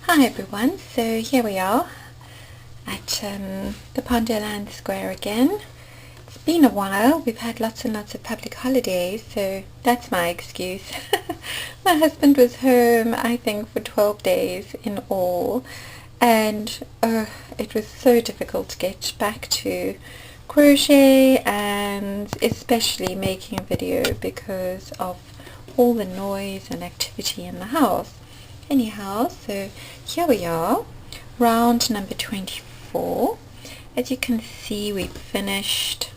Hi everyone, so here we are at the Pondoland Square again. It's been a while, we've had lots and lots of public holidays, so that's my excuse. My husband was home, I think, for 12 days in all, and it was so difficult to get back to crochet and especially making a video because of all the noise and activity in the house. Anyhow, so here we are, round number 24. As you can see, we've finished.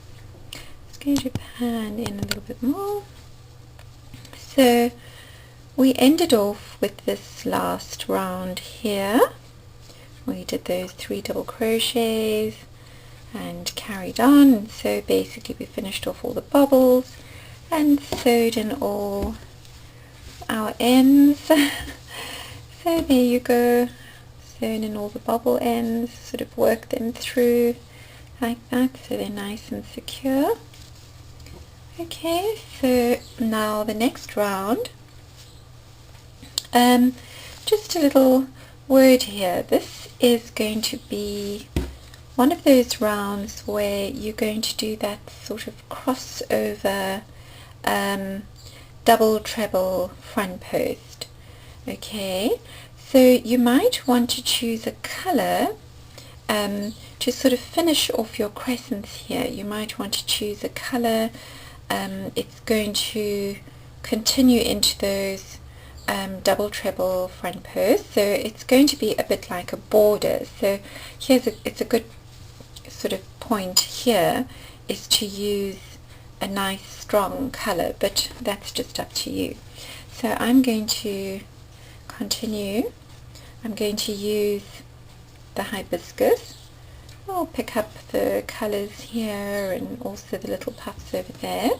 Let's go to pan in a little bit more. So we ended off with this last round here. We did those 3 double crochets and carried on. So basically we finished off all the bubbles and sewed in all our ends. So there you go, sewn in all the bubble ends, sort of work them through like that so they're nice and secure. Okay, so now the next round, just a little word here. This is going to be one of those rounds where you're going to do that sort of crossover double treble front post. Okay, so you might want to choose a colour to sort of finish off your crescents here. You might want to choose a colour. It's going to continue into those double treble front posts, so it's going to be a bit like a border. So it's a good sort of point here is to use a nice strong colour, but that's just up to you. So I'm going to continue. I'm going to use the hibiscus. I'll pick up the colours here and also the little puffs over there.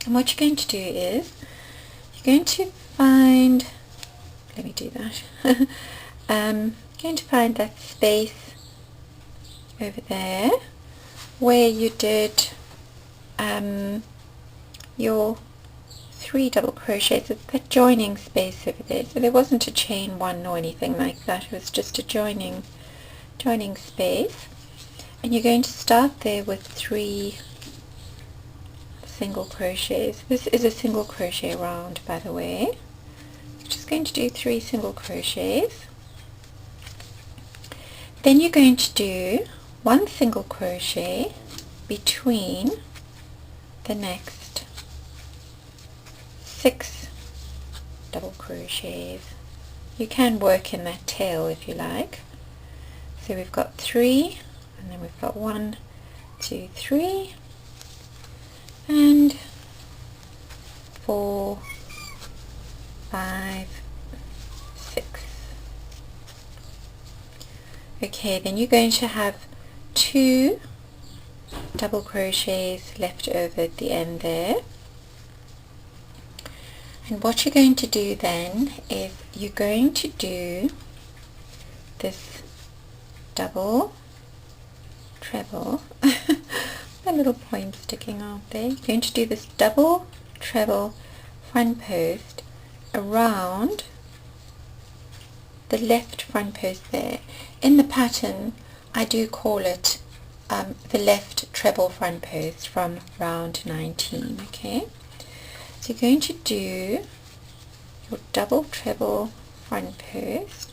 And what you're going to do is you're going to find, let me do that, going to find that space over there where you did your 3 double crochets. It's that joining space over there. So there wasn't a chain one or anything like that. It was just a joining space. And you're going to start there with 3 single crochets. This is a single crochet round, by the way. Just going to do 3 single crochets. Then you're going to do 1 single crochet between the next 6 double crochets. You can work in that tail if you like. So we've got 3, and then we've got 1, 2, 3, and 4, 5, 6. Okay, then you're going to have 2 double crochets left over at the end there. And what you're going to do then is you're going to do this double treble, the little point sticking out there. You're going to do this double treble front post around the left front post there. In the pattern I do call it the left treble front post from round 19. Okay, so you're going to do your double treble front post.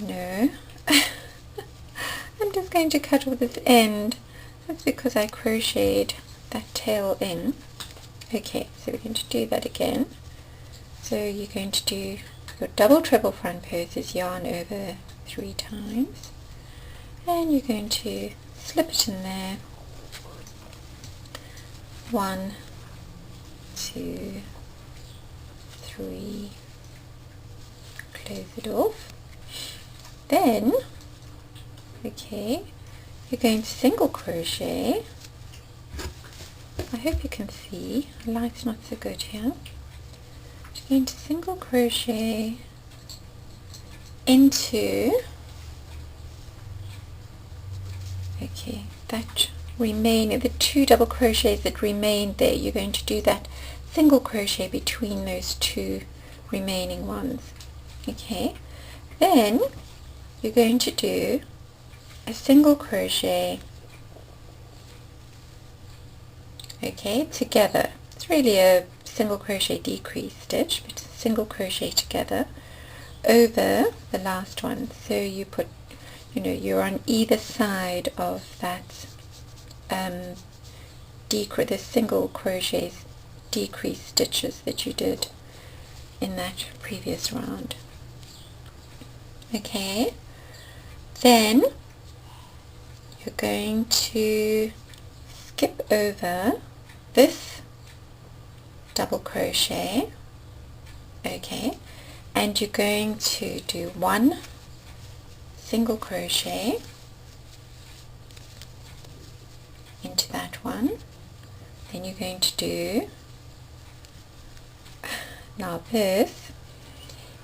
No, I'm just going to cut off this end. That's because I crocheted that tail in. Okay, so we're going to do that again. So you're going to do your double treble front post is yarn over 3 times, and you're going to slip it in there. 1, 2, 3, close it off. Then, okay, you're going to single crochet. I hope you can see, the light's not so good here. You're going to single crochet into, okay, that remaining, the 2 double crochets that remain there, you're going to do that single crochet between those 2 remaining ones. Okay, Then you're going to do a single crochet, okay, together. It's really a single crochet decrease stitch, but it's a single crochet together over the last one. So you put, you're on either side of that the single crochets decrease stitches that you did in that previous round. Okay, then you're going to skip over this double crochet, okay, and you're going to do one single crochet into that one. Then you're going to do, now this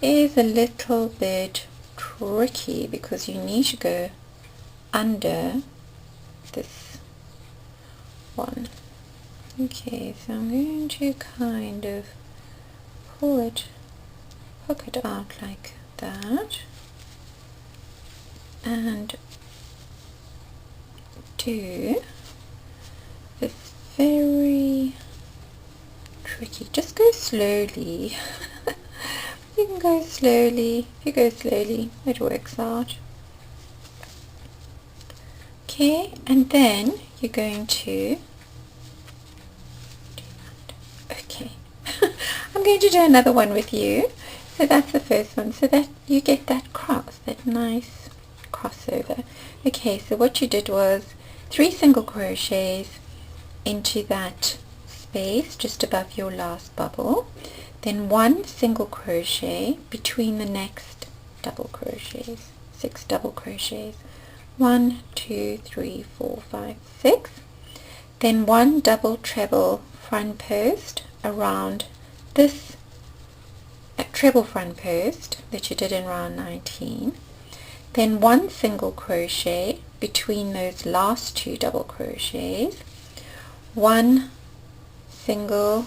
is a little bit tricky because you need to go under this one. Okay, so I'm going to kind of hook it out like that and do this very tricky, just go slowly. You can go slowly. If you go slowly, it works out. Okay, and then you're going to do that. Okay, I'm going to do another one with you. So that's the first one, so that you get that cross, that nice crossover. Okay, so what you did was 3 single crochets into that space just above your last bubble, then 1 single crochet between the next double crochets, 6 double crochets, 1 2 3 4 5 6, then 1 double treble front post around this treble front post that you did in round 19, then 1 single crochet between those last 2 double crochets, 1 single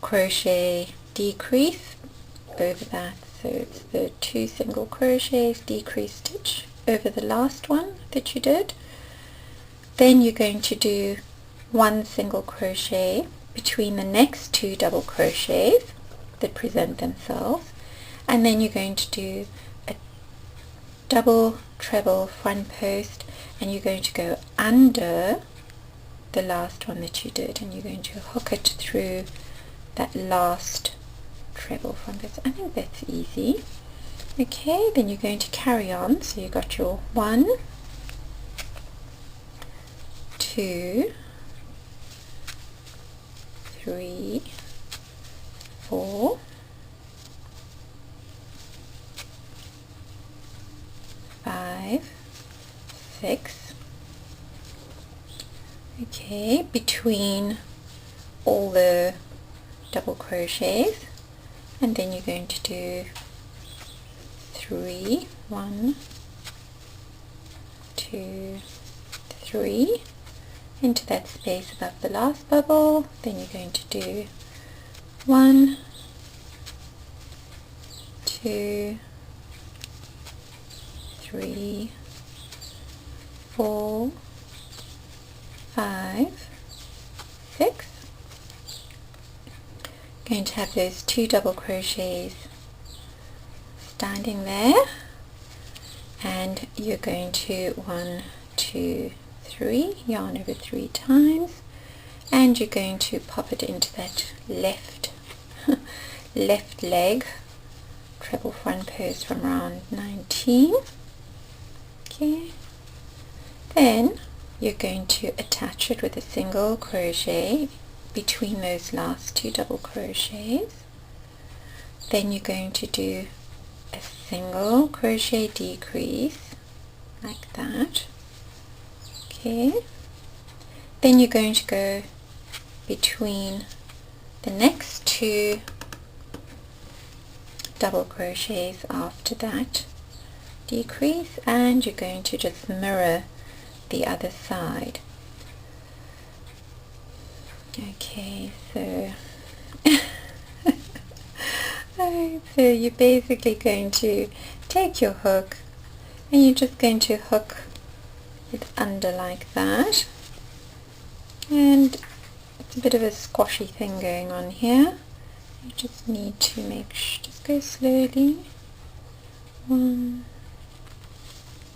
crochet decrease over that, so it's the 2 single crochets decrease stitch over the last one that you did. Then you're going to do 1 single crochet between the next 2 double crochets that present themselves, and then you're going to do a double treble front post, and you're going to go under the last one that you did, and you're going to hook it through that last treble front post. I think that's easy. Okay, then you're going to carry on. So you got your 1 2 3 4 5 6. Okay, between all the double crochets, and then you're going to do 3 1 2 3 into that space above the last bubble. Then you're going to do 1 2 3 4 5 6. Going to have those 2 double crochets standing there, and you're going to 1 2 3 yarn over 3 times, and you're going to pop it into that left left leg treble front post from round 19. Okay, then you're going to attach it with a single crochet between those last 2 double crochets. Then you're going to do a single crochet decrease like that. Okay, then you're going to go between the next 2 double crochets after that decrease, and you're going to just mirror the other side. Okay, so Alright, so you're basically going to take your hook and you're just going to hook it under like that, and it's a bit of a squashy thing going on here. You just need to make sure, just go slowly. 1,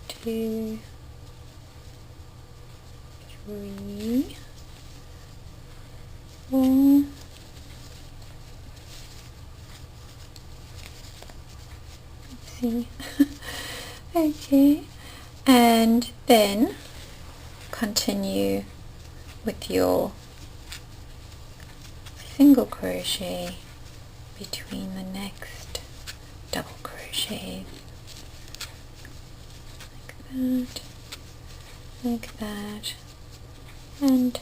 2, 3, 4. See. Okay, and then continue with your single crochet between the next double crochet, like that, and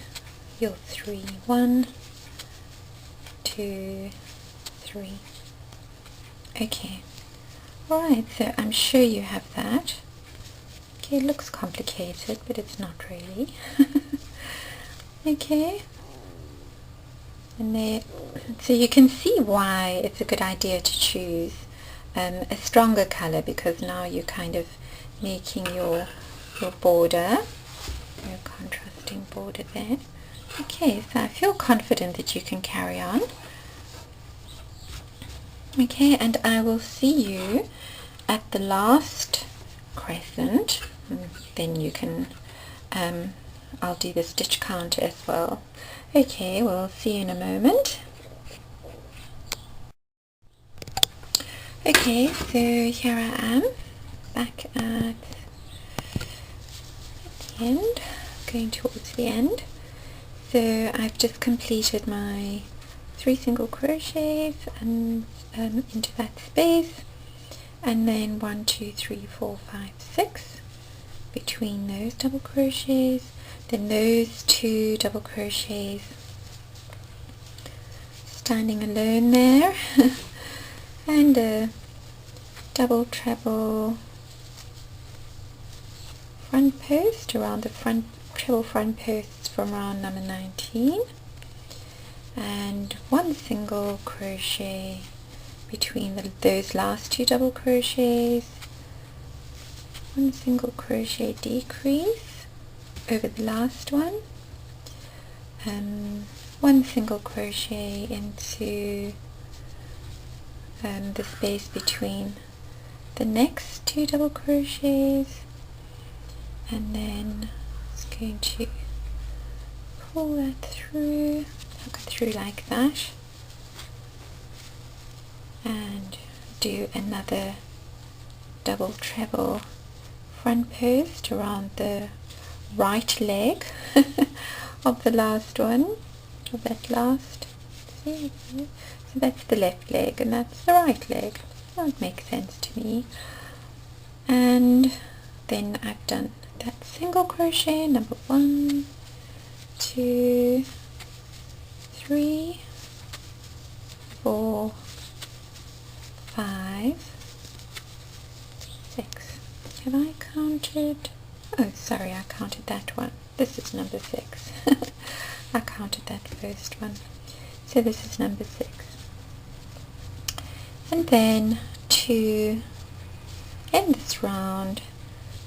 your 3, 1, 2, 3. Okay. Alright, so I'm sure you have that. Okay, it looks complicated, but it's not really. Okay. And there, so you can see why it's a good idea to choose a stronger color, because now you're kind of making your border, your contrasting border there. Okay, so I feel confident that you can carry on. Okay, and I will see you at the last crescent, and then you can, I'll do the stitch count as well. Okay, we'll see you in a moment. Okay, so here I am, back at the end, going towards the end. So I've just completed my 3 single crochets and into that space, and then 1, 2, 3, 4, 5, 6 between those double crochets, then those 2 double crochets standing alone there, and a double treble front post around the treble front posts from round number 19, and 1 single crochet between those last 2 double crochets, 1 single crochet decrease over the last one, 1 single crochet into the space between the next 2 double crochets, and then it's going to pull that through, hook it through like that, and do another double treble front post around the right leg of the last one, of that last, see, so that's the left leg and that's the right leg. That makes sense to me. And then I've done that single crochet, number 1, 2, 3, 4, 5, 6. Have I counted? Oh, sorry, I counted that one. This is number 6. I counted that first one. So this is number 6. And then to end this round,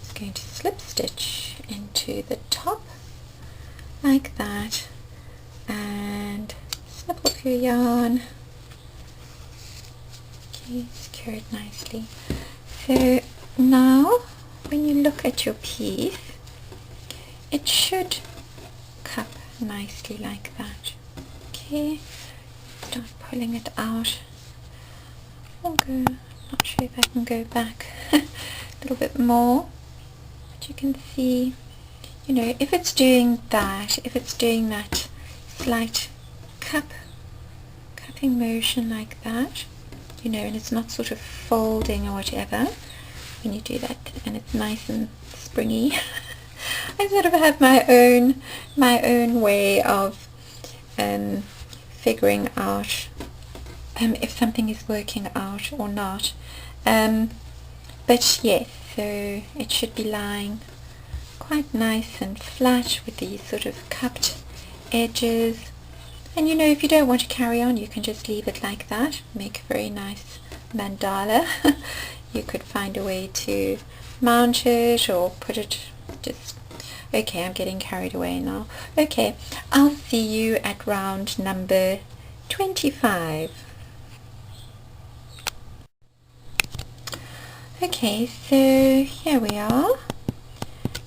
I'm going to slip stitch into the top like that, and snip off your yarn. Okay, secure it nicely. So now when you look at your piece, it should cup nicely like that. Okay, start pulling it out. I'll go, not sure if I can go back a little bit more, but you can see, you know, if it's doing that, slight cupping motion like that, you know, and it's not sort of folding or whatever, when you do that, and it's nice and springy. I sort of have my own way of figuring out if something is working out or not, but yes, so it should be lying quite nice and flat with these sort of cupped edges, And you know, if you don't want to carry on, you can just leave it like that, make a very nice mandala. You could find a way to mount it or put it just... Okay, I'm getting carried away now. Okay, I'll see you at round number 25. Okay, so here we are.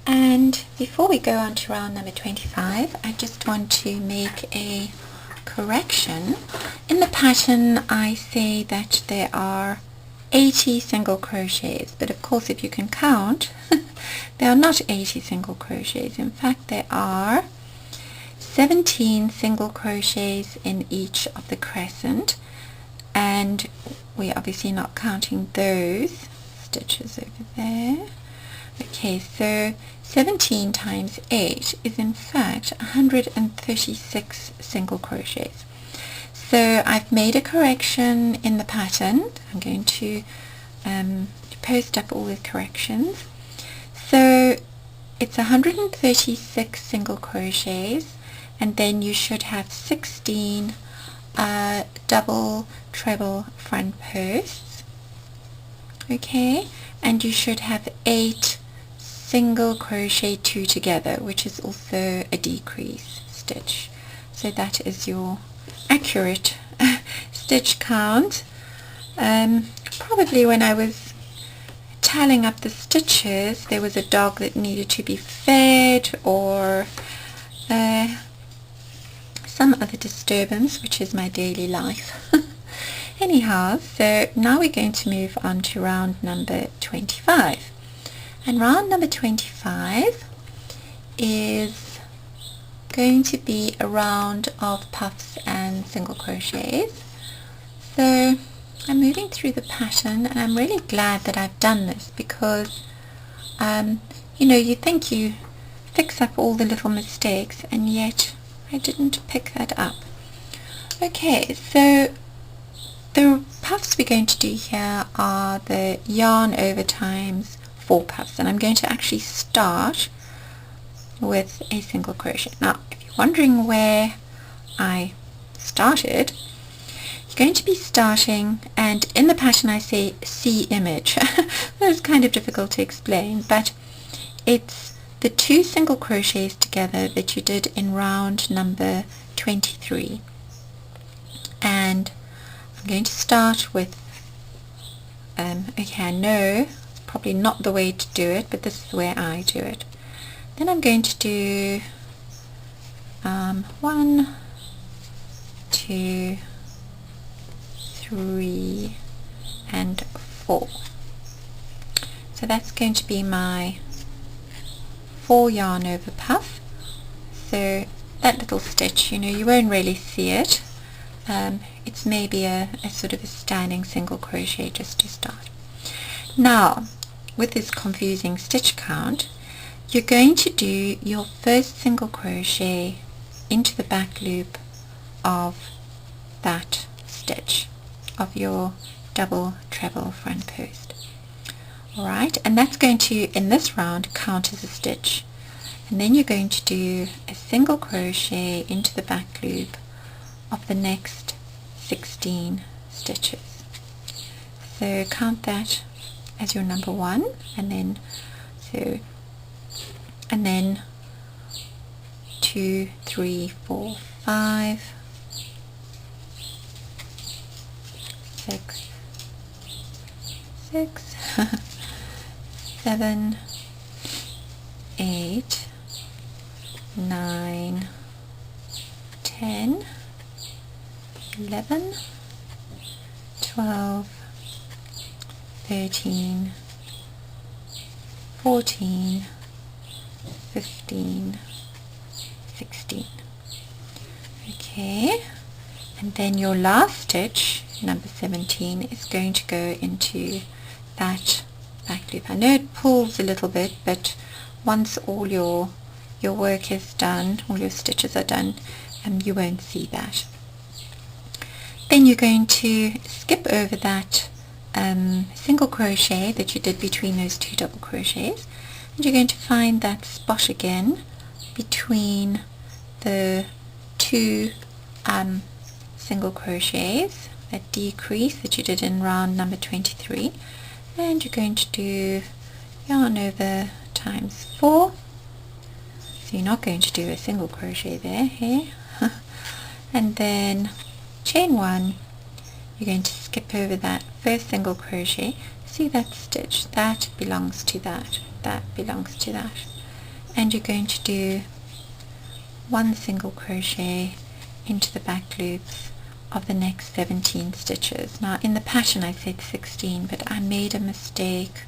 And before we go on to round number 25, I just want to make a correction. In the pattern, I say that there are 80 single crochets, but of course if you can count, there are not 80 single crochets. In fact, there are 17 single crochets in each of the crescent, and we're obviously not counting those stitches over there. Okay, so 17 times 8 is in fact 136 single crochets. So I've made a correction in the pattern. I'm going to post up all the corrections. So it's 136 single crochets, and then you should have 16 double treble front posts. Okay, and you should have 8 single crochet 2 together, which is also a decrease stitch. So that is your accurate stitch count. Probably when I was tallying up the stitches, there was a dog that needed to be fed, or some other disturbance, which is my daily life. Anyhow, so now we're going to move on to round number 25. And round number 25 is going to be a round of puffs and single crochets. So I'm moving through the pattern, and I'm really glad that I've done this, because you know, you think you fix up all the little mistakes, and yet I didn't pick that up. Okay, so the puffs we're going to do here are the yarn over times 4 puffs, and I'm going to actually start with a single crochet. Now, if you're wondering where I started, you're going to be starting, and in the pattern I say see image. That's kind of difficult to explain, but it's the 2 single crochets together that you did in round number 23. And I'm going to start with, okay, I know it's probably not the way to do it, but this is the way I do it. Then I'm going to do 1, 2, 3, and 4. So that's going to be my 4 yarn over puff. So that little stitch, you know, you won't really see it. It's maybe a sort of a standing single crochet just to start. Now, with this confusing stitch count, you're going to do your first single crochet into the back loop of that stitch of your double treble front post. Alright, and that's going to, in this round, count as a stitch. And then you're going to do a single crochet into the back loop of the next 16 stitches. So count that as your number 1, and then 2, 3, 4, 5, 6, 7, 8, 9, 10, 11, 12, 13, 14, 15, 16. Okay, and then your last stitch, number 17, is going to go into that back loop. I know it pulls a little bit, but once all your work is done, all your stitches are done, you won't see that. Then you're going to skip over that single crochet that you did between those 2 double crochets, and you're going to find that spot again between the 2 single crochets, that decrease that you did in round number 23, and you're going to do yarn over times 4. So you're not going to do a single crochet there, here. And then chain 1, you're going to skip over that first single crochet. See that stitch? That belongs to that. That belongs to that. And you're going to do 1 single crochet into the back loops of the next 17 stitches. Now in the pattern I said 16, but I made a mistake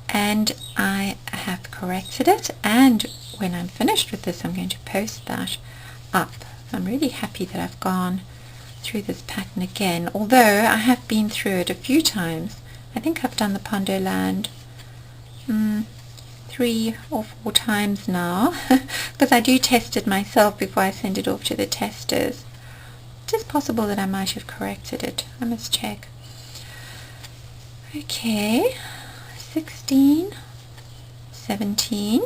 and I have corrected it, and when I'm finished with this I'm going to post that up. I'm really happy that I've gone through this pattern again, although I have been through it a few times. I think I've done the Pondoland 3 or 4 times now, because I do test it myself before I send it off to the testers. It is possible that I might have corrected it. I must check. Okay, 16, 17,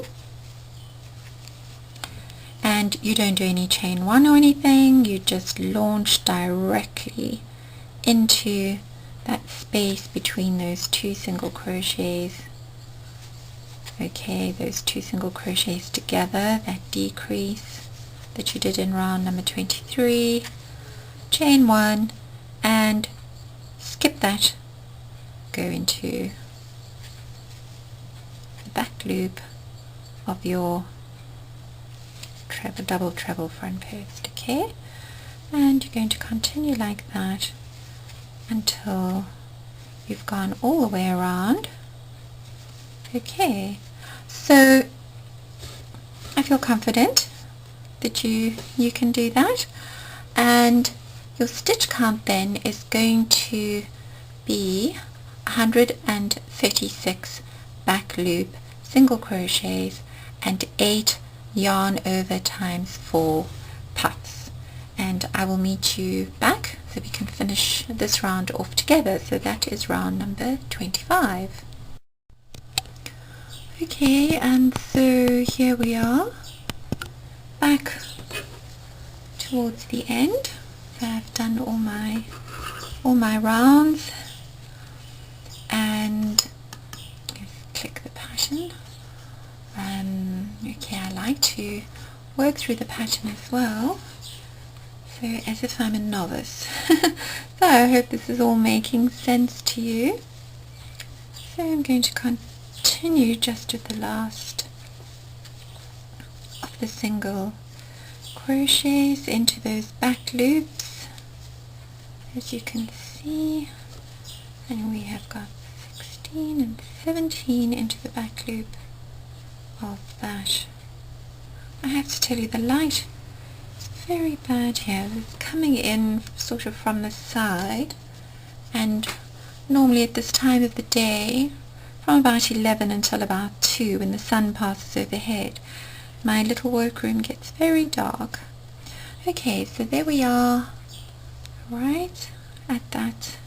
and you don't do any chain 1 or anything, you just launch directly into that space between those 2 single crochets. Okay, those 2 single crochets together, that decrease that you did in round number 23, chain 1 and skip that, go into the back loop of your double treble front post. Okay, and you're going to continue like that until you've gone all the way around. Okay, so I feel confident that you can do that, and your stitch count then is going to be 136 back loop single crochets and 8 yarn over times 4 puffs, and I will meet you back so we can finish this round off together. So that is round number 25. Okay, and so here we are back towards the end. So I've done all my rounds, and let's click the pattern. Okay, I like to work through the pattern as well, so as if I'm a novice. So I hope this is all making sense to you. So I'm going to continue just with the last of the single crochets into those back loops, as you can see, and we have got 16 and 17 into the back loop of that. I have to tell you, the light is very bad here. It's coming in sort of from the side, and normally at this time of the day, from about 11 until about 2, when the sun passes overhead, my little workroom gets very dark. Okay, so there we are, right at that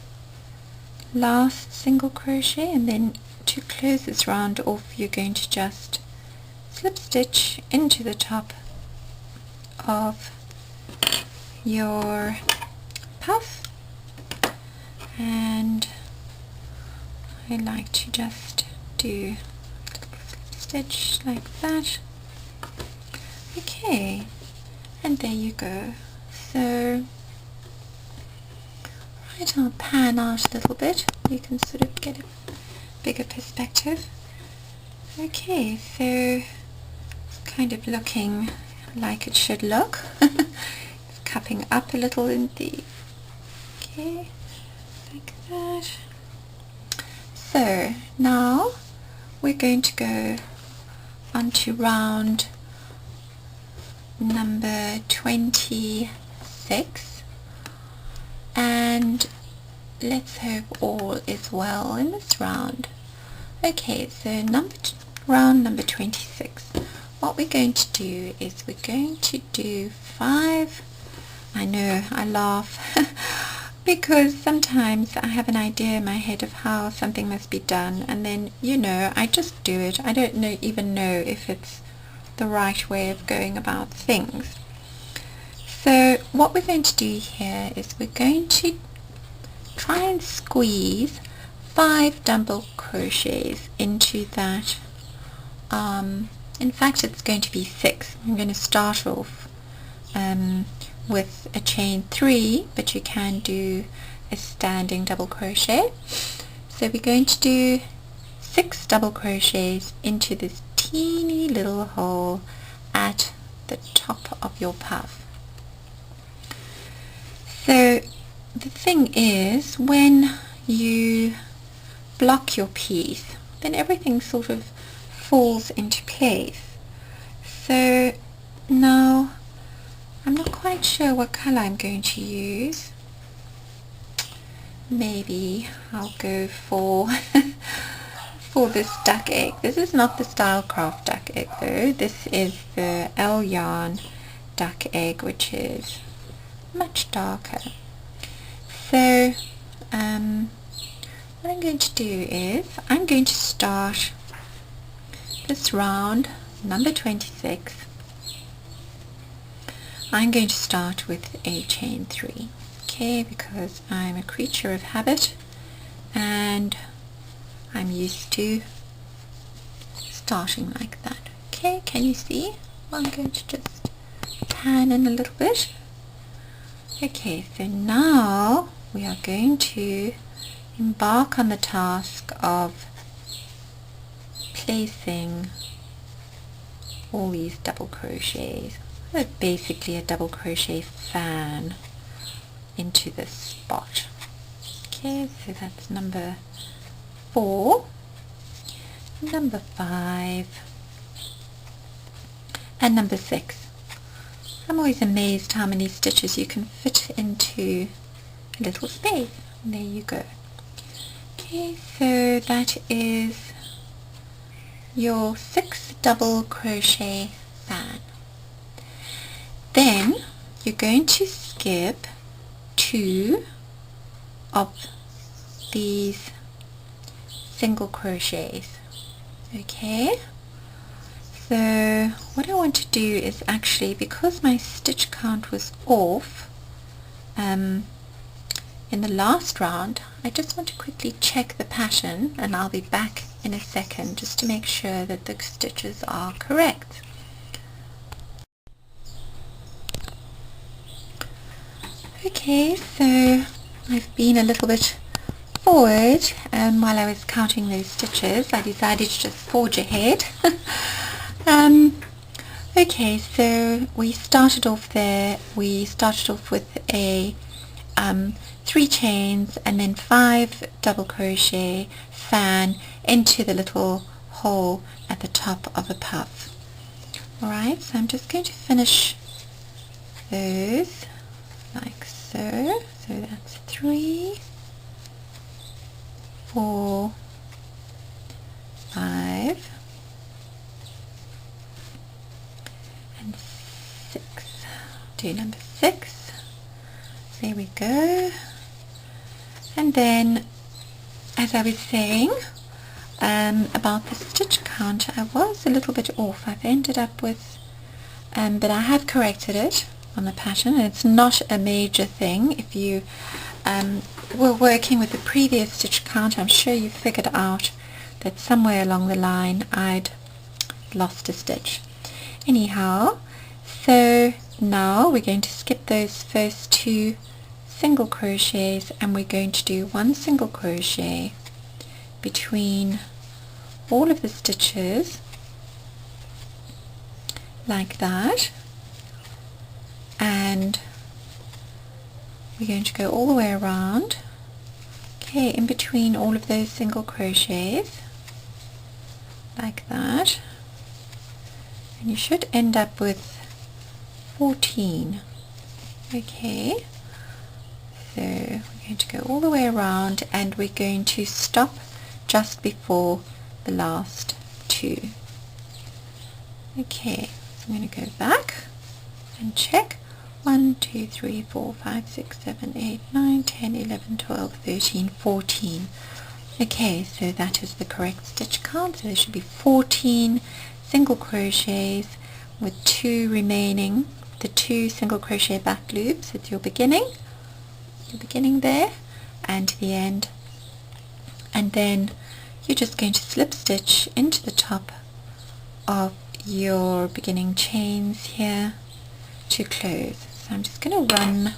last single crochet, and then to close this round off you're going to just slip stitch into the top of your puff, and I like to just do a stitch like that. Okay, and there you go. So right, I'll pan out a little bit, you can sort of get a bigger perspective. Okay, so it's kind of looking like it should look. It's cupping up a little in the, okay, like that. So now we're going to go on to round number 26, and let's hope all is well in this round. Okay, so round number 26, what we're going to do is we're going to do 5, I know I laugh because sometimes I have an idea in my head of how something must be done, and then, you know, I just do it. I don't even know if it's the right way of going about things. So what we're going to do here is we're going to try and squeeze 5 double crochets into that. In fact, it's going to be 6. I'm going to start off with a chain 3, but you can do a standing double crochet. So we're going to do 6 double crochets into this teeny little hole at the top of your puff. So the thing is, when you block your piece, then everything sort of falls into place. So now I'm not quite sure what colour I'm going to use. Maybe I'll go for this duck egg. This is not the Stylecraft duck egg though. This is the L Yarn duck egg, which is much darker. So what I'm going to do is I'm going to start this round number 26. I'm going to start with a chain 3, okay, because I'm a creature of habit and I'm used to starting like that. Okay, can you see? Well, I'm going to just pan in a little bit. Okay, so now we are going to embark on the task of placing all these double crochets, basically a double crochet fan, into this spot. Okay, so that's number 4, number 5, and number 6. I'm always amazed how many stitches you can fit into a little space. And there you go. Okay, so that is your 6 double crochet fan. Then you're going to skip 2 of these single crochets. Okay, so what I want to do is actually, because my stitch count was off in the last round, I just want to quickly check the pattern, and I'll be back in a second just to make sure that the stitches are correct. Okay, so I've been a little bit forward while I was counting those stitches. I decided to just forge ahead. Okay, so we started off there. We started off with a 3 chains and then 5 double crochet fan into the little hole at the top of a puff. Alright, so I'm just going to finish those like so. So that's 3, 4, 5, and 6. Do number 6. There we go. And then, as I was saying about the stitch count, I was a little bit off. I've ended up with, but I have corrected it on the pattern, and it's not a major thing. If you were working with the previous stitch count, I'm sure you figured out that somewhere along the line I'd lost a stitch. Anyhow, so now we're going to skip those first 2 single crochets, and we're going to do 1 single crochet between all of the stitches like that, and we're going to go all the way around, okay, in between all of those single crochets like that, and you should end up with 14. Okay, so we're going to go all the way around, and we're going to stop just before the last 2. Okay, so I'm going to go back and check. 1, 2, 3, 4, 5, 6, 7, 8, 9, 10, 11, 12, 13, 14. Okay, so that is the correct stitch count. So there should be 14 single crochets with 2 remaining the 2 single crochet back loops at your beginning there and the end, and then you're just going to slip stitch into the top of your beginning chains here to close. So I'm just going to run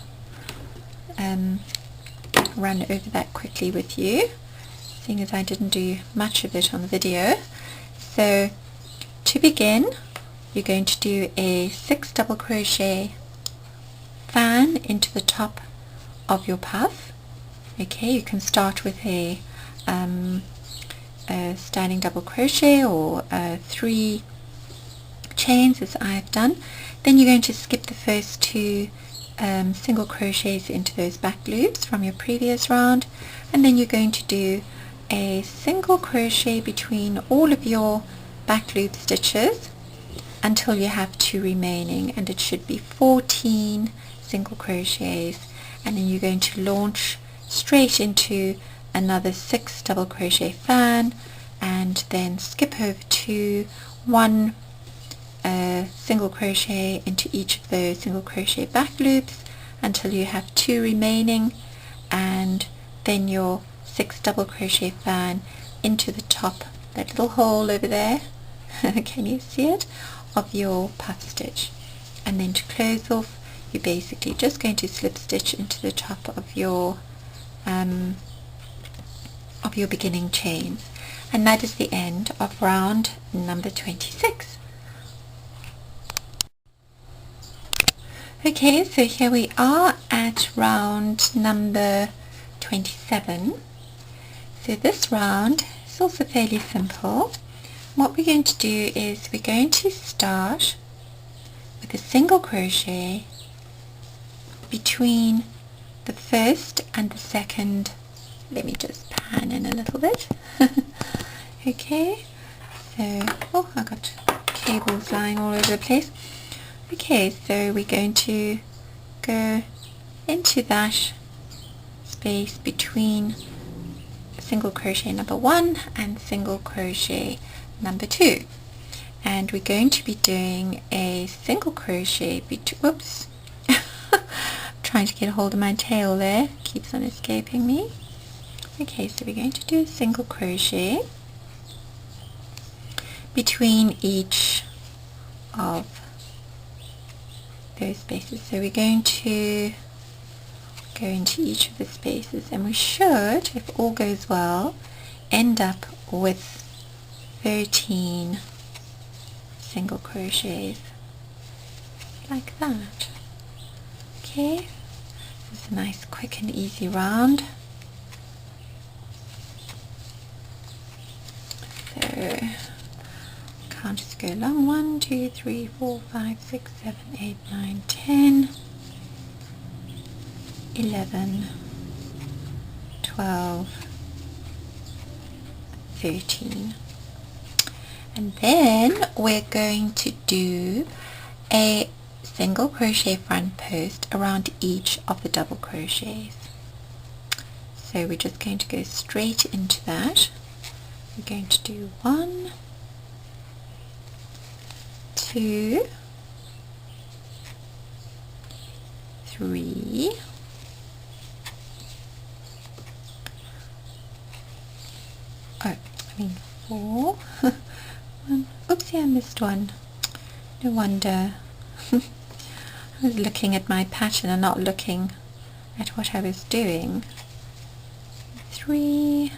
over that quickly with you, seeing as I didn't do much of it on the video. So to begin, you're going to do a 6 double crochet fan into the top of your puff. Okay, you can start with a standing double crochet or 3 chains as I've done. Then you're going to skip the first 2 single crochets into those back loops from your previous round, and then you're going to do a single crochet between all of your back loop stitches until you have 2 remaining, and it should be 14 single crochets, and then you're going to launch straight into another 6 double crochet fan and then skip over to 1 single crochet into each of those single crochet back loops until you have 2 remaining, and then your 6 double crochet fan into the top, that little hole over there can you see it, of your puff stitch. And then to close off, you're basically just going to slip stitch into the top of your beginning chains, and that is the end of round number 26. Okay, so here we are at round number 27. So this round is also fairly simple. What we're going to do is we're going to start with a single crochet between the first and the second. Let me just pan in a little bit. Okay, so, oh, I got cables lying all over the place. Okay, so we're going to go into that space between single crochet number 1 and single crochet number 2, and we're going to be doing a single crochet whoops, trying to get a hold of my tail there, keeps on escaping me. Okay, so we're going to do a single crochet between each of those spaces. So we're going to go into each of the spaces, and we should, if all goes well, end up with 13 single crochets like that. Okay, this is a nice quick and easy round. So can't just go long. 1, 2, 3, 4, 5, 6, 7, 8, 9, 10, 11, 12, 13. And then we're going to do a single crochet front post around each of the double crochets. So we're just going to go straight into that. We're going to do 1, 2, 3, 4. Oopsie, I missed one. No wonder. I was looking at my pattern and not looking at what I was doing. 3,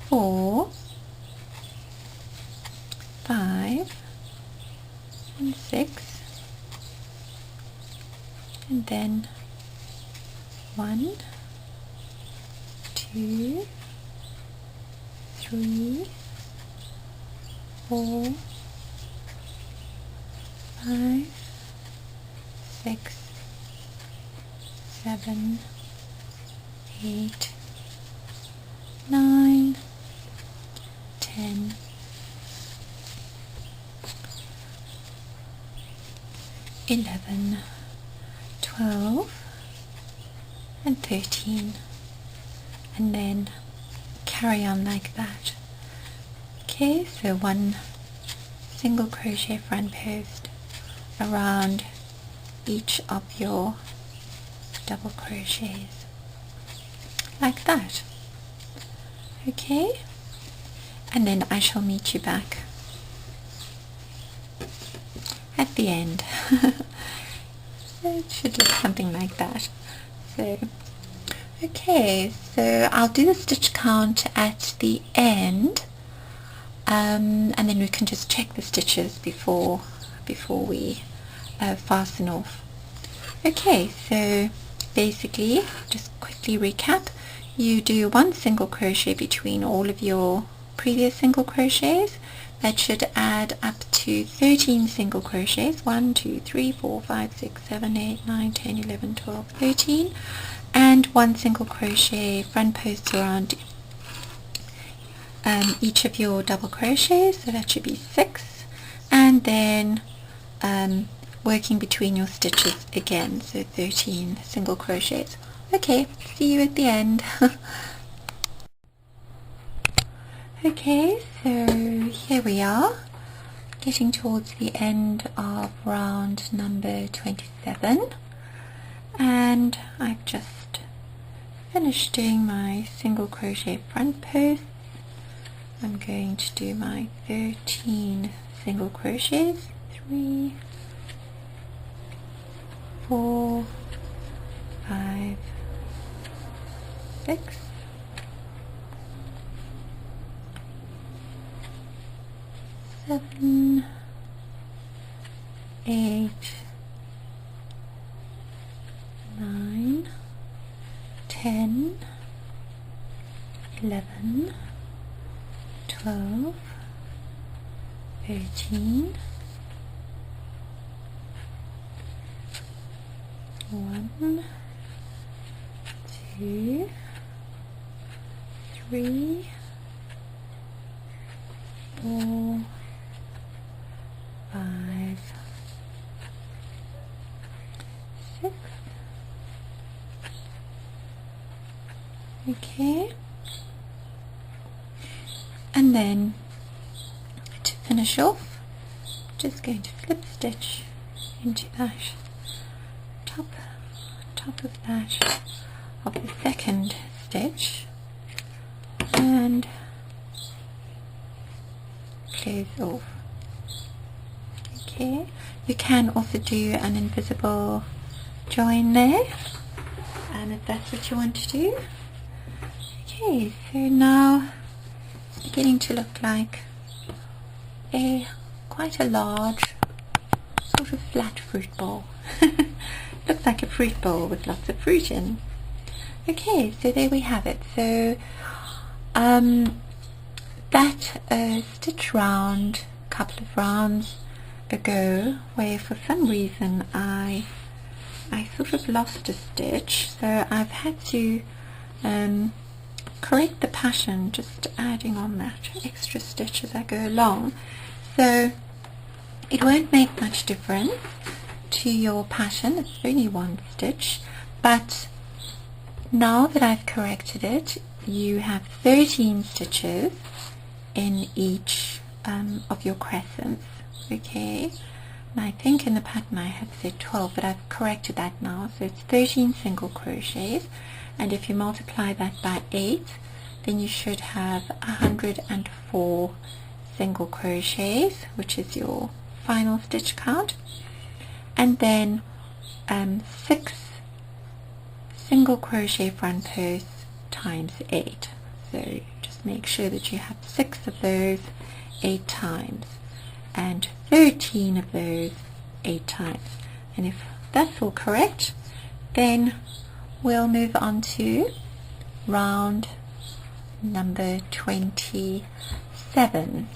4, 5, and 6, and then 1, 2, 3, 4, 5, 6, 7, 8, 9, 10, 11, 12, and 13, and then carry on like that. Okay, so 1 single crochet front post around each of your double crochets, like that. Okay, and then I shall meet you back at the end. It should look something like that. So okay, so I'll do the stitch count at the end, and then we can just check the stitches before we fasten off. Okay, so basically, just quickly recap, you do 1 single crochet between all of your previous single crochets. That should add up to 13 single crochets. 1, 2, 3, 4, 5, 6, 7, 8, 9, 10, 11, 12, 13, and 1 single crochet front post around each of your double crochets, so that should be 6, and then working between your stitches again, so 13 single crochets. Okay, see you at the end. Okay, so here we are, getting towards the end of round number 27, and I've just finished doing my single crochet front posts. I'm going to do my 13 single crochets, 3, 4, 5, 6, 7, 8, 9, 10, 11, 12, 13, 1, 2, 3, 4, 5, 6. Okay, and then to finish off, just going to flip stitch into that top of that of the second stitch and close off. Okay, you can also do an invisible join there, and if that's what you want to do. Okay, so now it's beginning to look like quite a large sort of flat fruit bowl. Looks like a fruit bowl with lots of fruit in. Okay, so there we have it. So that stitch round, couple of rounds ago, where for some reason I sort of lost a stitch, so I've had to correct the pattern, just adding on that extra stitch as I go along. So it won't make much difference to your pattern, it's only 1 stitch, but now that I've corrected it, you have 13 stitches in each of your crescents. Okay, and I think in the pattern I had said 12, but I've corrected that now, so it's 13 single crochets, and if you multiply that by 8, then you should have 104 single crochets, which is your final stitch count, and then 6 single crochet front posts times 8. So just make sure that you have 6 of those 8 times and 13 of those 8 times. And if that's all correct, then we'll move on to round number 27.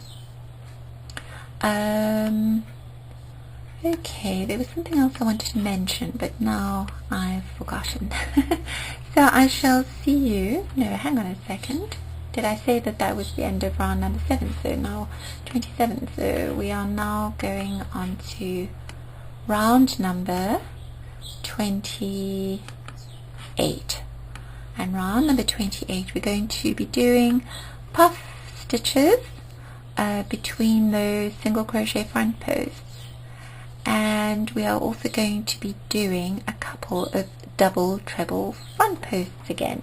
Okay, there was something else I wanted to mention, but now I've forgotten. So I shall see you. No, hang on a second. Did I say that that was the end of round number 7? So now 27. So we are now going on to round number 28. And round number 28, we're going to be doing puff stitches between those single crochet front posts, and we are also going to be doing a couple of double treble front posts again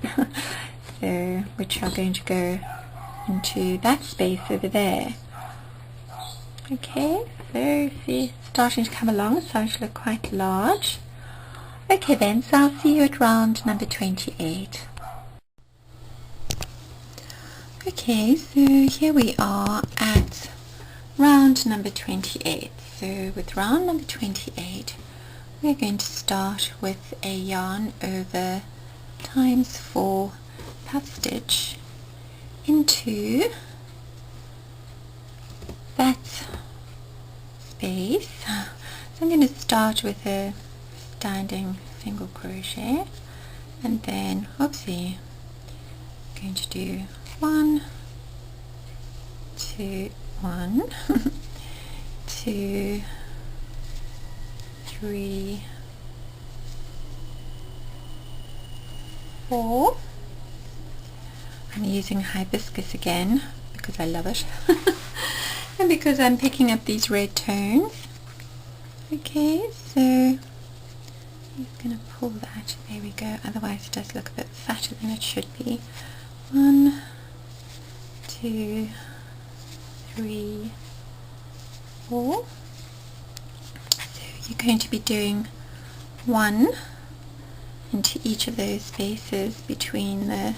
so which are going to go into that space over there. Okay, so see, starting to come along, it's starting to look quite large. Okay then, so I'll see you at round number 28. Okay, so here we are at round number 28. So with round number 28, we're going to start with a yarn over times 4 puff stitch into that space. So I'm going to start with a standing single crochet, and then oopsie, I'm going to do 1, 2, 1 2, 3, 4. I'm using hibiscus again because I love it and because I'm picking up these red tones. Okay, so I'm just going to pull that, there we go, otherwise it does look a bit fatter than it should be. 1, 2, 3, 4. So you're going to be doing 1 into each of those spaces between the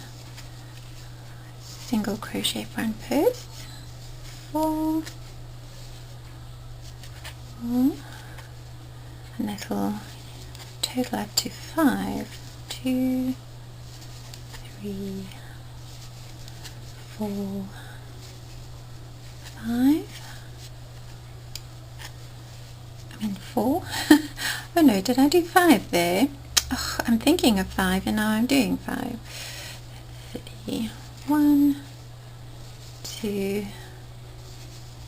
single crochet front posts. 4, 4, and that will total up to 5. 2, 3, 4, 5. I mean 4. Oh no, did I do 5 there? Oh, I'm thinking of 5 and now I'm doing 5. 3, 1, 2,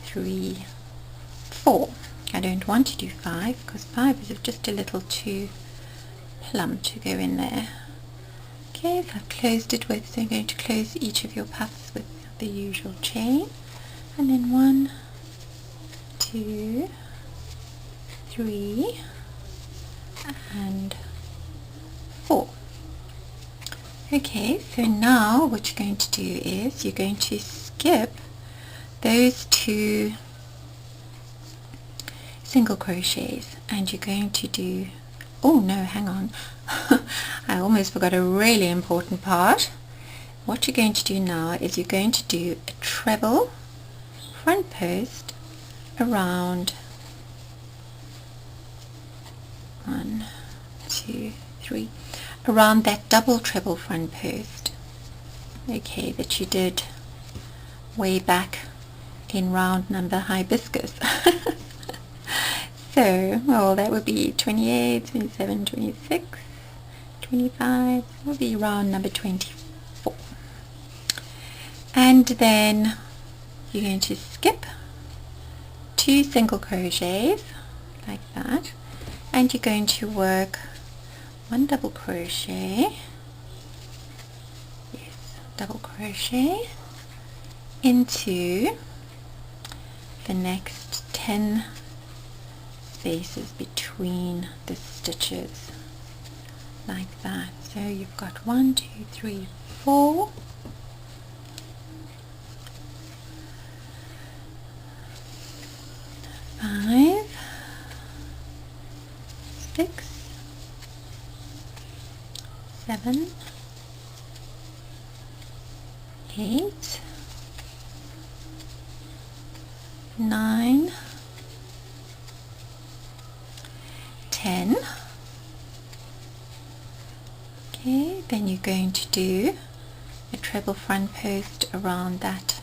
3, 4. I don't want to do 5 because 5 is just a little too plump to go in there. Okay, so I've closed it with, so I'm going to close each of your puffs with the usual chain, and then 1, 2, 3, and 4. Okay, so now what you're going to do is you're going to skip those 2 single crochets and you're going to do, oh no, hang on, I almost forgot a really important part. What you're going to do now is you're going to do a treble front post around 1, 2, 3, around that double treble front post, okay, that you did way back in round number hibiscus. So, well, that would be 28, 27, 26, 25, that would be round number 24. And then you're going to skip 2 single crochets like that, and you're going to work 1 double crochet, yes, double crochet into the next 10 spaces between the stitches like that. So you've got 1, 2, 3, 4, 5, 6, 7, 8, 9, 10. Okay, then you're going to do a treble front post around that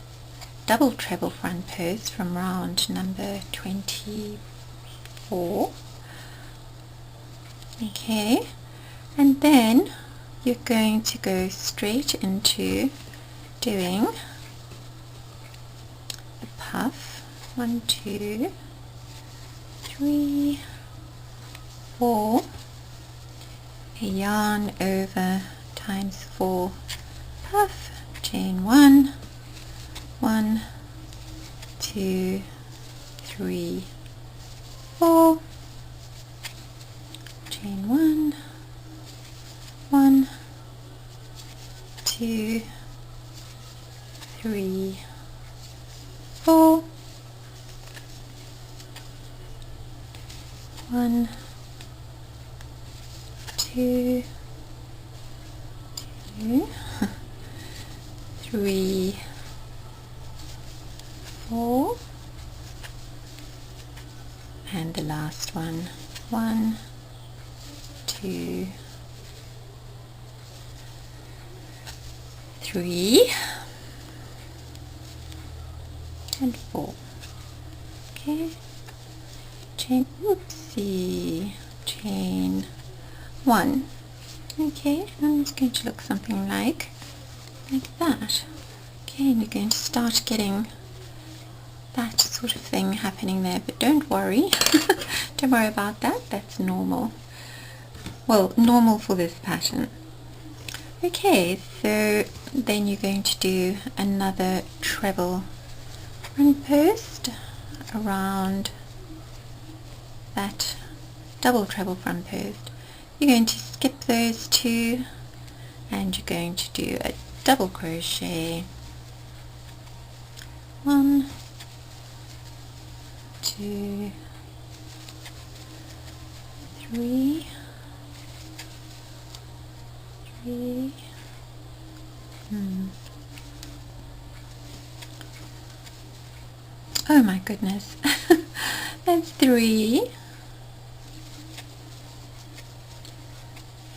double treble front post from round number 24. Okay, and then you're going to go straight into doing a puff. 1, 2, 3, 4, a yarn over times 4 puff, chain 1, 1, 1, 2, 2, 3, 4, and the last one, 1, 2, 3, and 4. Okay, chain, oopsie, chain 1. Okay, and it's going to look something like that. Okay, and you're going to start getting that sort of thing happening there, but don't worry. Don't worry about that, that's normal. Well, normal for this pattern. Okay, so then you're going to do another treble front post around that double treble front post. You're going to skip those two and you're going to do a double crochet, 1, 2, 3, 3, oh my goodness, that's 3,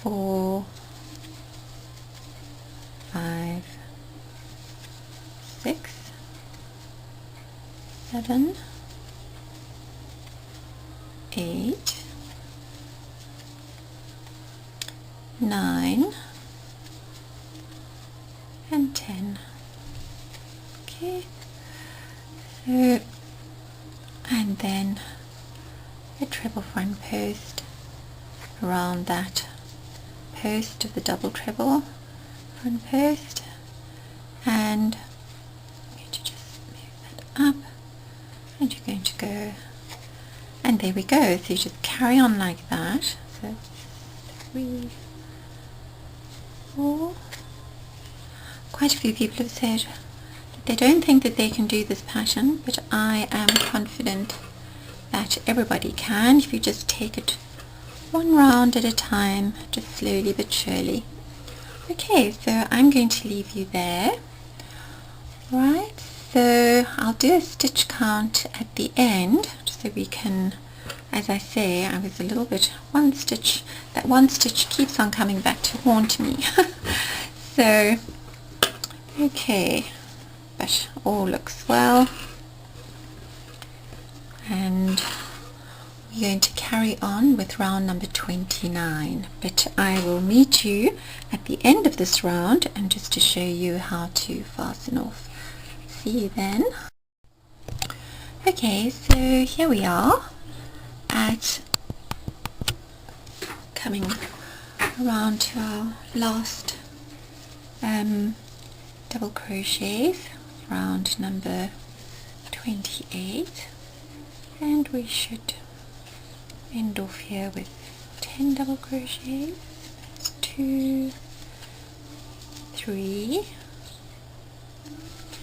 4, 5, 6, 7, 8, 9, and 10. Okay, so, and then a treble front post around that post of the double treble front post, and I'm going to just move that up, and you're going to go, and there we go. So you just carry on like that. So 3, 4. Quite a few people have said that they don't think that they can do this pattern, but I am confident that everybody can if you just take it one round at a time, just slowly but surely. Okay, so I'm going to leave you there. Right, so I'll do a stitch count at the end so we can, as I say, I was a little bit that one stitch keeps on coming back to haunt me. So okay, but all looks well, and we're going to carry on with round number 29, but I will meet you at the end of this round and just to show you how to fasten off. See you then. Okay, so here we are at coming around to our last double crochets, round number 28, and we should end off here with 10 double crochets. That's 2, 3,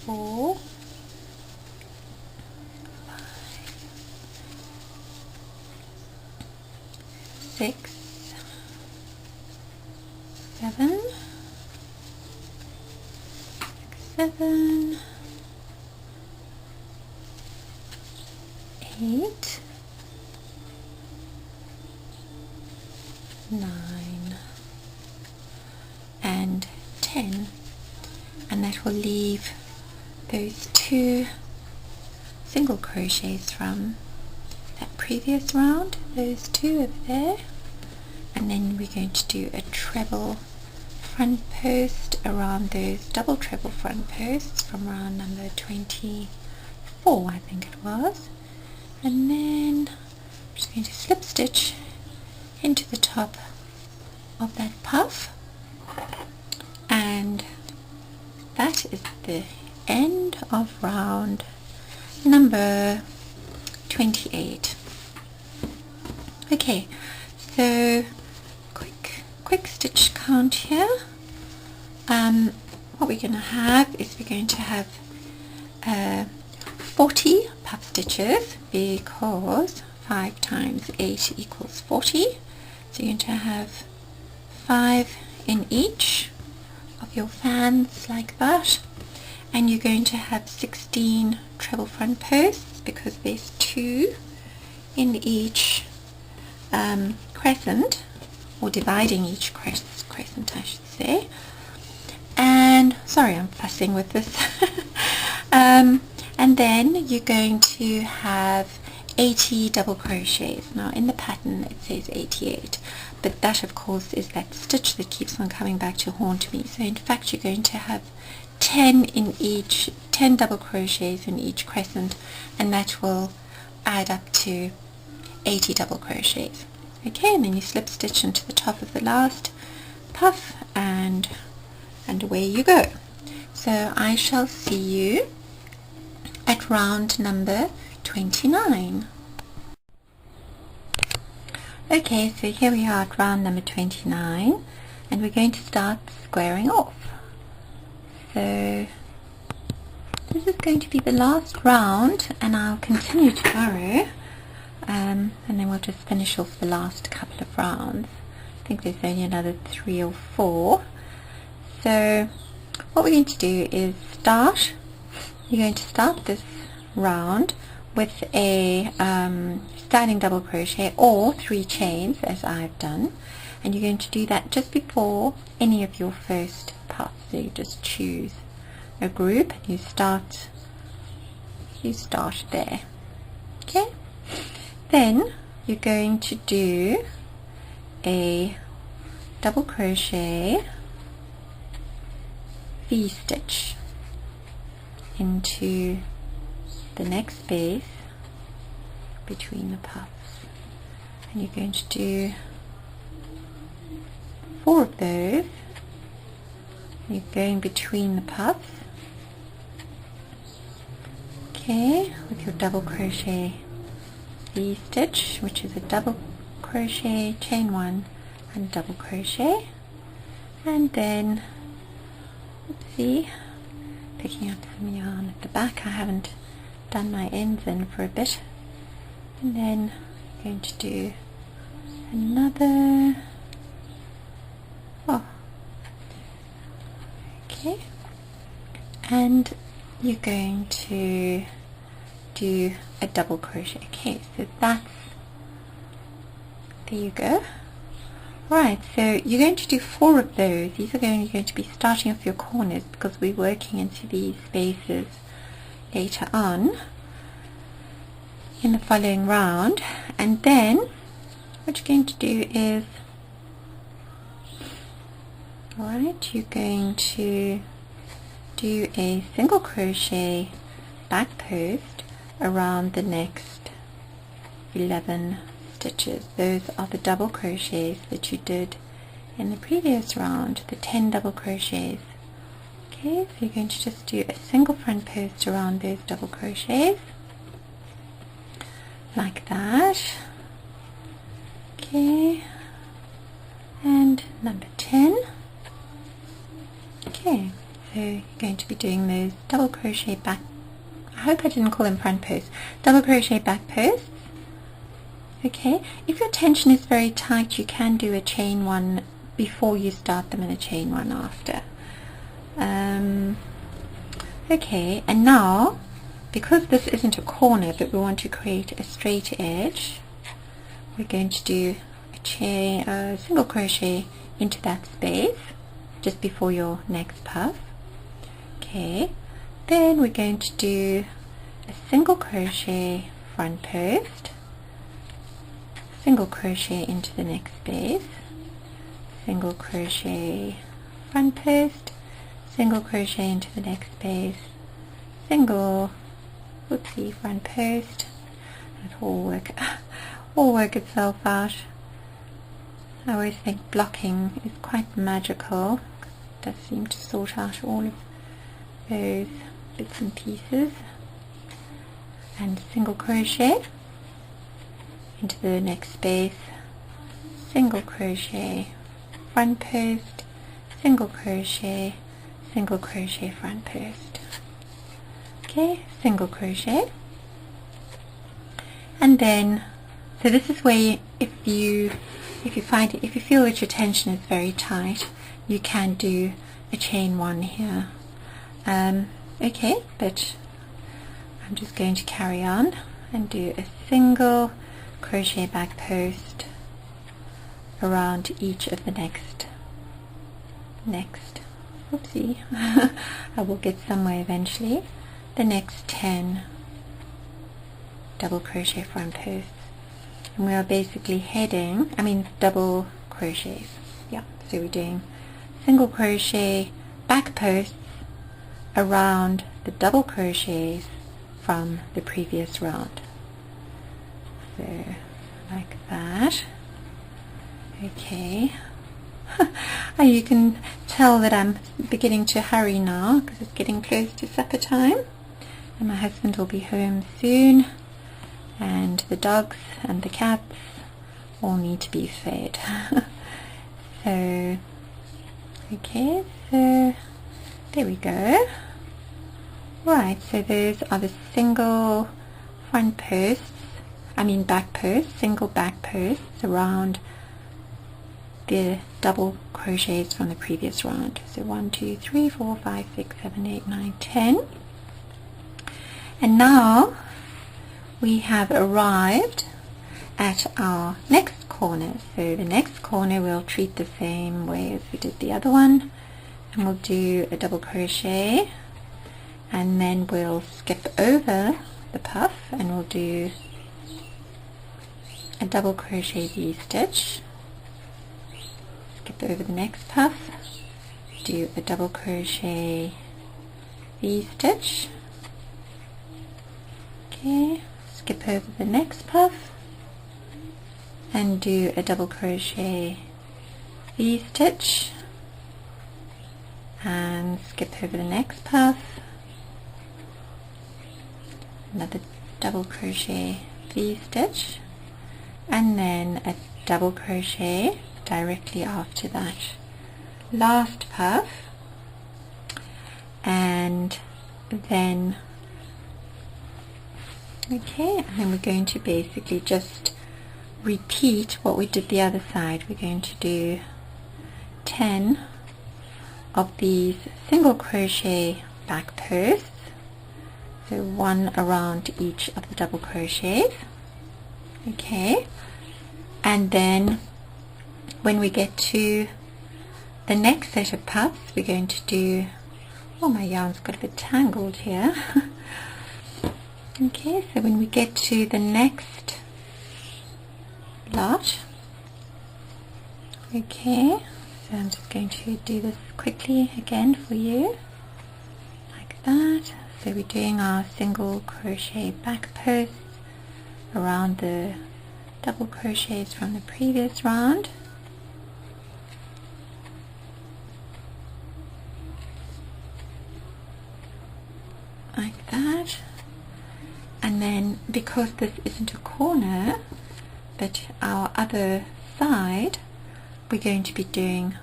4, 5, 6, 7, 7, 8, 9, and 10, and that will leave those 2 single crochets from that previous round, those 2 over there, and then we're going to do a treble front post around those double treble front posts from round number 24, I think it was, and then I'm just going to slip stitch into the top of that puff, and that is the end of round number 28. Okay, so quick stitch count here. What we're going to have is we're going to have 40 puff stitches, because if 5 times 8 equals 40. So you're going to have 5 in each of your fans like that, and you're going to have 16 treble front posts because there's 2 in each crescent, or dividing each crescent I should say. And sorry, I'm fussing with this. And then you're going to have 80 double crochets. Now in the pattern it says 88, but that of course is that stitch that keeps on coming back to haunt me. So in fact you're going to have 10 double crochets in each crescent, and that will add up to 80 double crochets. Okay, and then you slip stitch into the top of the last puff, and away you go. So I shall see you at round number 29. Okay, so here we are at round number 29, and we're going to start squaring off. So this is going to be the last round, and I'll continue tomorrow, and then we'll just finish off the last couple of rounds. I think there's only another 3 or 4. So what we're going to do is you're going to start this round with a standing double crochet or 3 chains as I've done, and you're going to do that just before any of your first puffs. So you just choose a group and you start there. Okay, then you're going to do a double crochet V-stitch into the next space between the puffs, and you're going to do 4 of those. You're going between the puffs, okay, with your double crochet V-stitch, which is a double crochet, chain 1 and double crochet, and then oopsie, picking up some yarn at the back. I haven't done my ends in for a bit, and then I'm going to do another, okay, and you're going to do a double crochet. Okay, so that's, there you go. Right, so you're going to do 4 of those. These are going to be starting off your corners because we're working into these spaces later on in the following round. And then what you're going to do is, alright, you're going to do a single crochet back post around the next 11 stitches. Those are the double crochets that you did in the previous round, the 10 double crochets. Okay, so you're going to just do a single front post around those double crochets like that. Okay, and number 10. Okay, so you're going to be doing those double crochet back, I hope I didn't call them front posts, double crochet back posts. Okay, if your tension is very tight, you can do a chain 1 before you start them and a chain 1 after. Okay, and now, because this isn't a corner but we want to create a straight edge, we're going to do a single crochet into that space just before your next puff. Okay, then we're going to do a single crochet front post, single crochet into the next space, single crochet front post, single crochet into the next space, single front post, and it all work itself out. I always think blocking is quite magical. It does seem to sort out all of those bits and pieces. And single crochet into the next space, single crochet front post, single crochet front post. Okay, single crochet, and then So this is where if you feel that your tension is very tight, you can do a chain 1 here. Okay, but I'm just going to carry on and do a single crochet back post around each of the next whoopsie I will get somewhere eventually, the next 10 double crochet front posts, and we are basically heading, double crochets, yeah, so we're doing single crochet back posts around the double crochets from the previous round, so like that. Okay. You can tell that I'm beginning to hurry now because it's getting close to supper time and my husband will be home soon, and the dogs and the cats all need to be fed. So okay, so there we go. Right, so those are the single front posts, back posts, single back posts around the double crochets from the previous round. So 1, 2, 3, 4, 5, 6, 7, 8, 9, 10. And now we have arrived at our next corner. So the next corner we'll treat the same way as we did the other one, and we'll do a double crochet, and then we'll skip over the puff and we'll do a double crochet V-stitch, skip over the next puff, do a double crochet V-stitch, okay, skip over the next puff and do a double crochet V-stitch and skip over the next puff, another double crochet V-stitch, and then a double crochet directly after that last puff, and then okay, and then we're going to basically just repeat what we did the other side. We're going to do 10 of these single crochet back posts, so 1 around each of the double crochets, okay, and then when we get to the next set of puffs we're going to do, oh, my yarn's got a bit tangled here. Okay, so when we get to the next lot, okay, so I'm just going to do this quickly again for you, like that. So we're doing our single crochet back posts around the double crochets from the previous round, like that, and then because this isn't a corner but our other side, we're going to be doing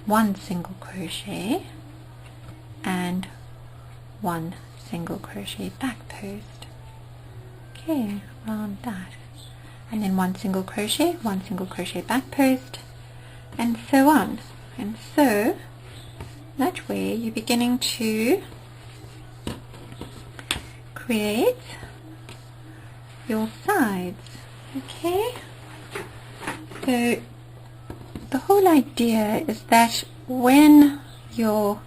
1 single crochet and 1 single crochet back post, okay, around that, and then 1 single crochet, 1 single crochet back post, and so on. And so that way you're beginning to create your sides, okay. So the whole idea is that when your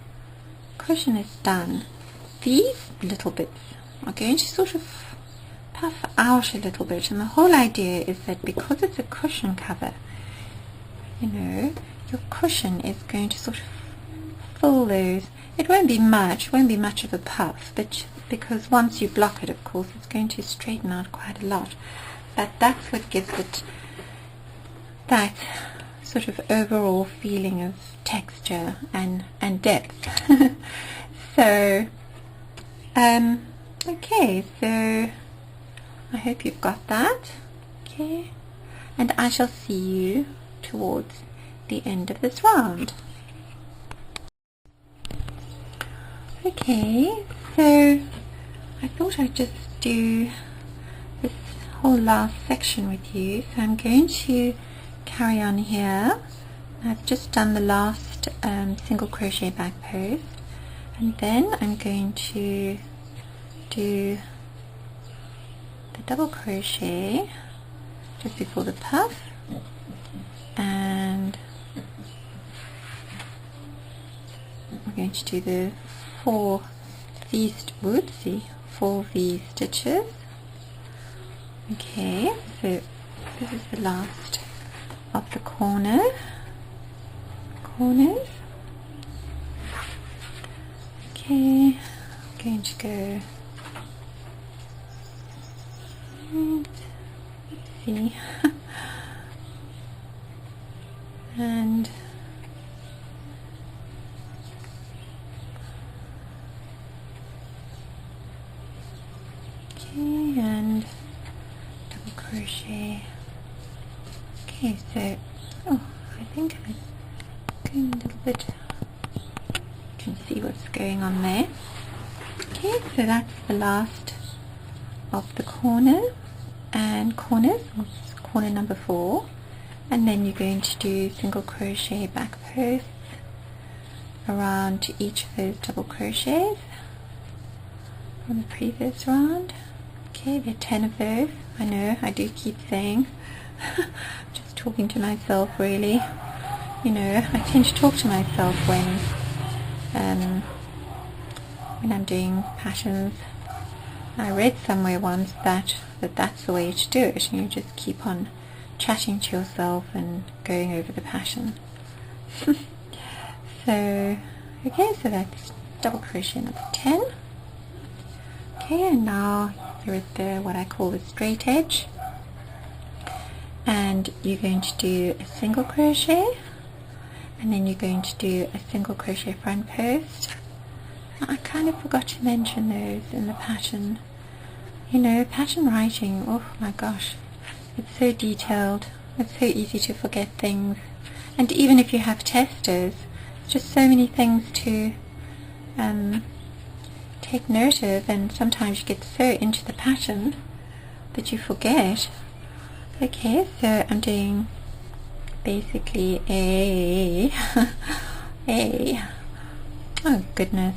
cushion is done, these little bits are going to sort of puff out a little bit, and the whole idea is that because it's a cushion cover, you know, your cushion is going to sort of fill those. It won't be much of a puff, but because once you block it, of course, it's going to straighten out quite a lot. But that's what gives it that sort of overall feeling of texture and depth. So okay, so I hope you've got that, okay, and I shall see you towards the end of this round. Okay, so I thought I'd just do this whole last section with you, so I'm going to carry on here. I've just done the last single crochet back post, and then I'm going to do the double crochet just before the puff, and we're going to do the 4 V stitches. Okay, so this is the last of the corners. Okay, I'm going to go, and let's see, and okay, and double crochet. Okay, so I think I'm going a little bit, you can see what's going on there. Okay, so that's the last of the corners, corner number 4, and then you're going to do single crochet back posts around each of those double crochets from the previous round. Okay, there are 10 of those. I know, I do keep saying, just talking to myself really. You know, I tend to talk to myself when I'm doing patterns. I read somewhere once that that's the way to do it. You just keep on chatting to yourself and going over the pattern. So, okay, so that's double crochet number 10. Okay, and now you're at the what I call the straight edge, and you're going to do a single crochet, and then you're going to do a single crochet front post. I kind of forgot to mention those in the pattern. You know, pattern writing, oh my gosh, it's so detailed, it's so easy to forget things, and even if you have testers, just so many things to take note of, and sometimes you get so into the pattern that you forget. Okay, so I'm doing basically a oh goodness.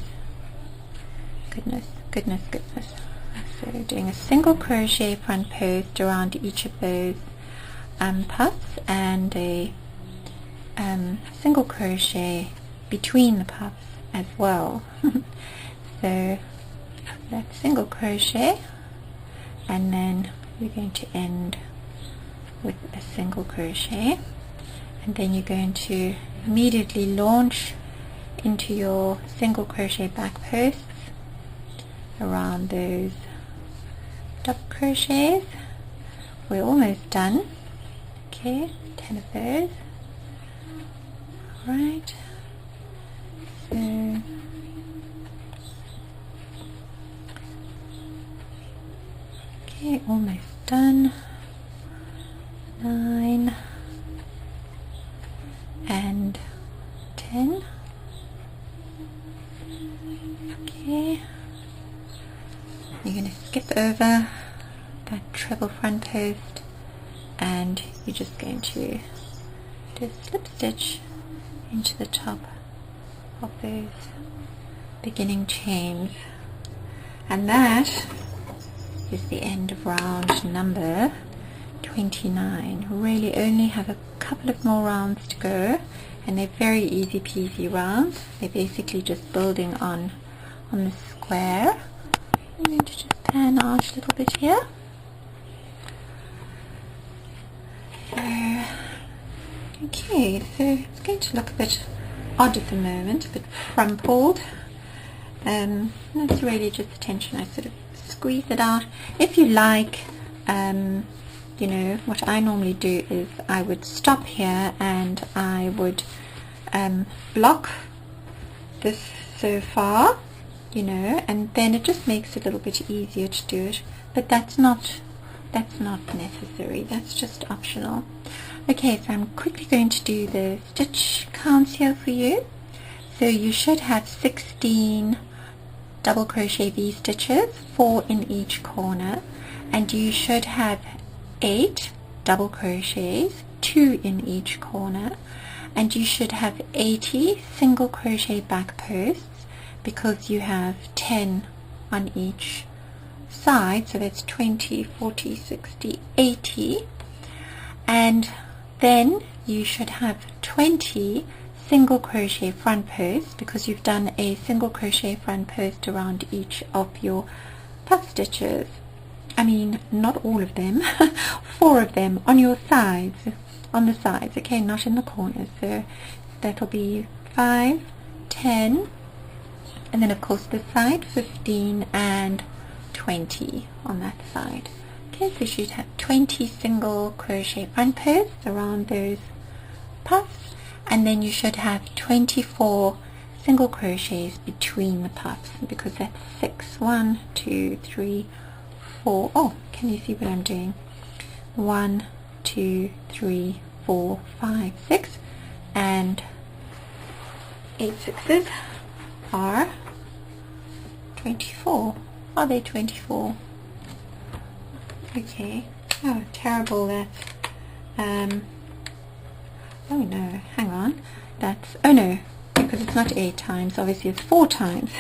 So doing a single crochet front post around each of those puffs, and a single crochet between the puffs as well. So that's single crochet, and then you're going to end with a single crochet, and then you're going to immediately launch into your single crochet back posts around those double crochets. We're almost done. Okay, 10 of those. Alright, so okay, almost done. 9 and 10. Okay, you're going to skip over that treble front post, and you're just going to do a slip stitch into the top of those beginning chains, and that is the end of round number 29. Really only have a couple of more rounds to go, and they're very easy peasy rounds. They're basically just building on the square. I'm going to just pan out a little bit here. So, okay, so it's going to look a bit odd at the moment, a bit crumpled. That's really just the tension. I sort of squeeze it out. If you like, you know, what I normally do is I would stop here and I would block this so far, you know, and then it just makes it a little bit easier to do it, but that's not necessary, that's just optional. Okay, so I'm quickly going to do the stitch counts here for you. So you should have 16 double crochet V stitches, 4 in each corner, and you should have 8 double crochets, 2 in each corner, and you should have 80 single crochet back posts because you have 10 on each side, so that's 20, 40, 60, 80, and then you should have 20 single crochet front posts because you've done a single crochet front post around each of your puff stitches. I mean, not all of them, 4 of them on your sides, on the sides, okay, not in the corners. So that'll be 5, 10, and then of course this side 15 and 20 on that side. Okay, so you should have 20 single crochet front posts around those puffs, and then you should have 24 single crochets between the puffs because that's 6. 1, 2, 3, 4. Oh, can you see what I'm doing? 1, 2, 3, 4, 5, 6, and 8 sixes are 24. Are they 24? Okay. Oh, terrible. That's oh no, hang on. That's, oh no, because it's not 8 times, obviously it's 4 times.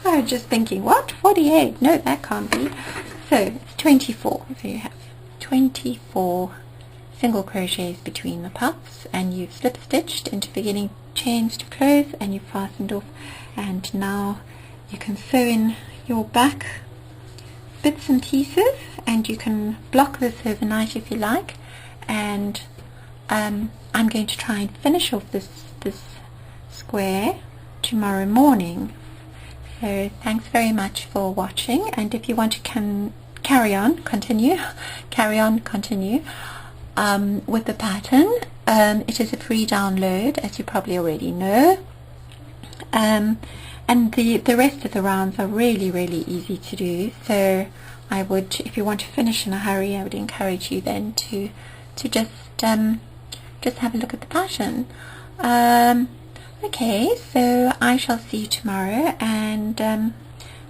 I was just thinking, what? 48? No, that can't be. So it's 24. So you have 24 single crochets between the puffs, and you've slip stitched into beginning chains to close, and you've fastened off, and now you can sew in your back bits and pieces, and you can block this overnight if you like. And I'm going to try and finish off this square tomorrow morning. So thanks very much for watching, and if you want to carry on continue with the pattern, it is a free download, as you probably already know, and the rest of the rounds are really easy to do. So I would, if you want to finish in a hurry, I would encourage you then to just have a look at the pattern. Okay, so I shall see you tomorrow, and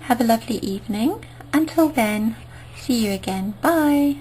have a lovely evening. Until then, see you again. Bye.